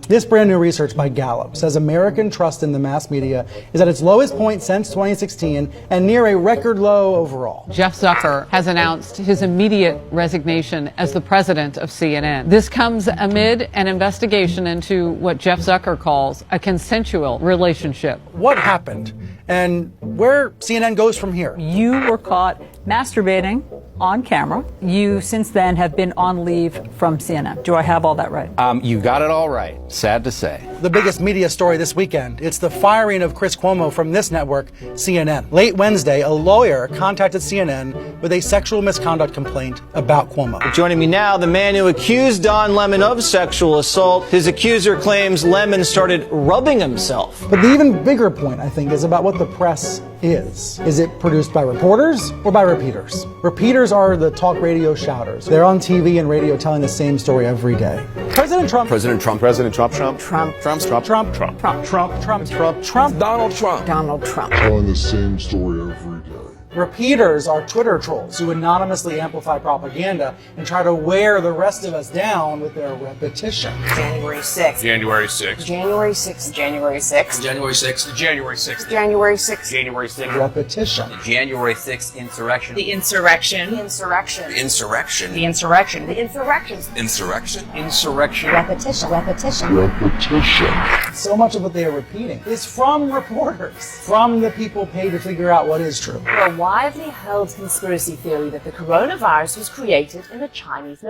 This brand new research by Gallup says American trust in the mass media is at its lowest point since 2016 and near a record low overall. Jeff Zucker has announced his immediate resignation as the president of CNN. This comes amid an investigation into what Jeff Zucker calls a consensual relationship. What happened and where CNN goes from here? You were caught masturbating on camera. You since then have been on leave from CNN. Do I have all that right? You got it all right. Sad to say. The biggest media story this weekend, it's the firing of Chris Cuomo from this network, CNN. Late Wednesday, a lawyer contacted CNN with a sexual misconduct complaint about Cuomo. Joining me now, the man who accused Don Lemon of sexual assault. His accuser claims Lemon started rubbing himself. But the even bigger point, I think, is about what the press is. Is it produced by reporters or by repeaters? Repeaters are the talk radio shouters. They're on TV and radio telling the same story every day. President Trump. President Trump. President Trump. Trump. Trump. Trump. Trump. Trump. Trump. Trump. Trump. Trump. Trump. Trump. Donald Trump. Donald Trump. Telling the same story every day. Repeaters are Twitter trolls who anonymously amplify propaganda and try to wear the rest of us down with their repetition. January 6th. January 6th. January 6th. January 6th. January 6th. January 6th. January 6th. January 6th. Repetition. January 6th insurrection. The insurrection. The insurrection. Insurrection. The insurrection. The insurrections. Insurrection. Insurrection. Repetition. Repetition. Repetition. So much of what they are repeating is from reporters, from the people paid to figure out what is true. A widely held conspiracy theory that the coronavirus was created in the Chinese.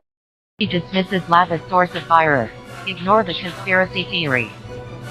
He dismisses lab as source of virus. Ignore the conspiracy theory.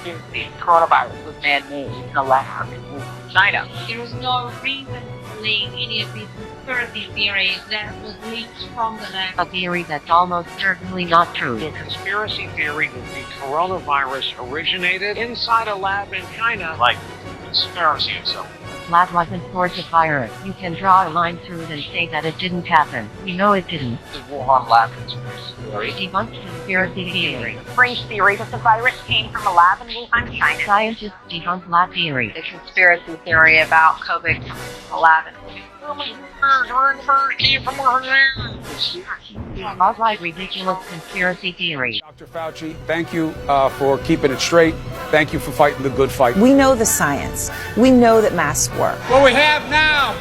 The coronavirus was man-made in a lab in China. There is no reason to believe any of these conspiracy theories that was leaked from the lab. A theory that's almost certainly not true. The conspiracy theory that the coronavirus originated inside a lab in China, like conspiracy itself. Lab wasn't source of virus. You can draw a line through it and say that it didn't happen. We know it didn't. The Wuhan lab conspiracy theory. Debunked conspiracy theory. The fringe theory that the virus came from a lab in Wuhan, China. Scientists debunk lab theory. The conspiracy theory about COVID from a lab in Outright ridiculous conspiracy theory. Dr. Fauci, thank you for keeping it straight. Thank you for fighting the good fight. We know the science. We know that masks work. What we have now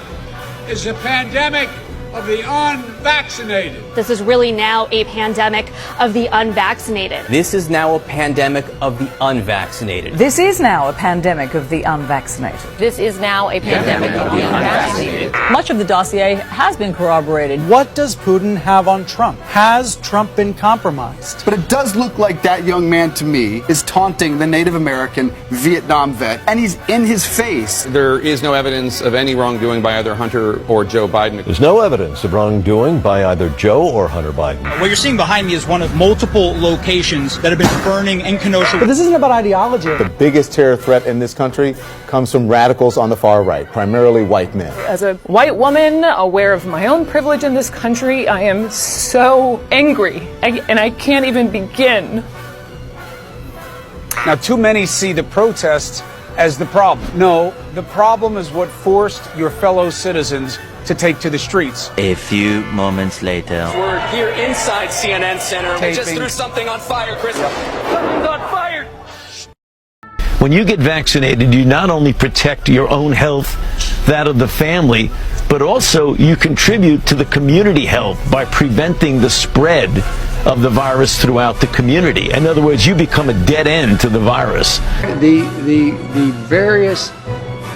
is a pandemic of the unvaccinated. This is really now a pandemic of the unvaccinated. This is now a pandemic of the unvaccinated. This is now a pandemic of the unvaccinated. This is now a pandemic of the unvaccinated. Much of the dossier has been corroborated. What does Putin have on Trump? Has Trump been compromised? But it does look like that young man to me is taunting the Native American Vietnam vet, and he's in his face. There is no evidence of any wrongdoing by either Hunter or Joe Biden. There's no evidence of wrongdoing by either Joe or Hunter Biden. What you're seeing behind me is one of multiple locations that have been burning in Kenosha. But this isn't about ideology. The biggest terror threat in this country comes from radicals on the far right, primarily white men. As a white woman, aware of my own privilege in this country, I am so angry, and I can't even begin. Now, too many see the protests as the problem. No, the problem is what forced your fellow citizens to take to the streets. A few moments later. We're here inside CNN Center. We just threw something on fire, Chris. Something's on fire. When you get vaccinated, you not only protect your own health, that of the family, but also you contribute to the community health by preventing the spread of the virus throughout the community. In other words, you become a dead end to the virus. The various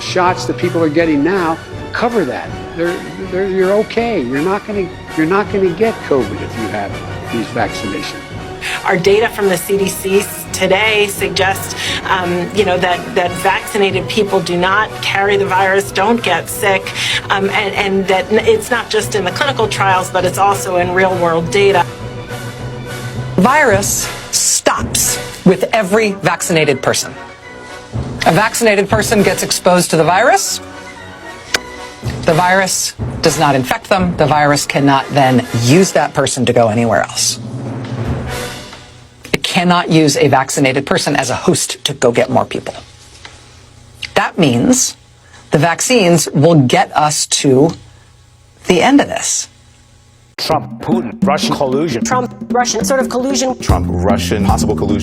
shots that people are getting now cover that. You're okay. You're not going to get COVID if you have these vaccinations. Our data from the CDC today suggests, that vaccinated people do not carry the virus, don't get sick, and that it's not just in the clinical trials, but it's also in real-world data. Virus stops with every vaccinated person. A vaccinated person gets exposed to the virus. The virus does not infect them. The virus cannot then use that person to go anywhere else. It cannot use a vaccinated person as a host to go get more people. That means the vaccines will get us to the end of this. Trump, Putin, Russian collusion. Trump, Russian sort of collusion. Trump, Russian possible collusion.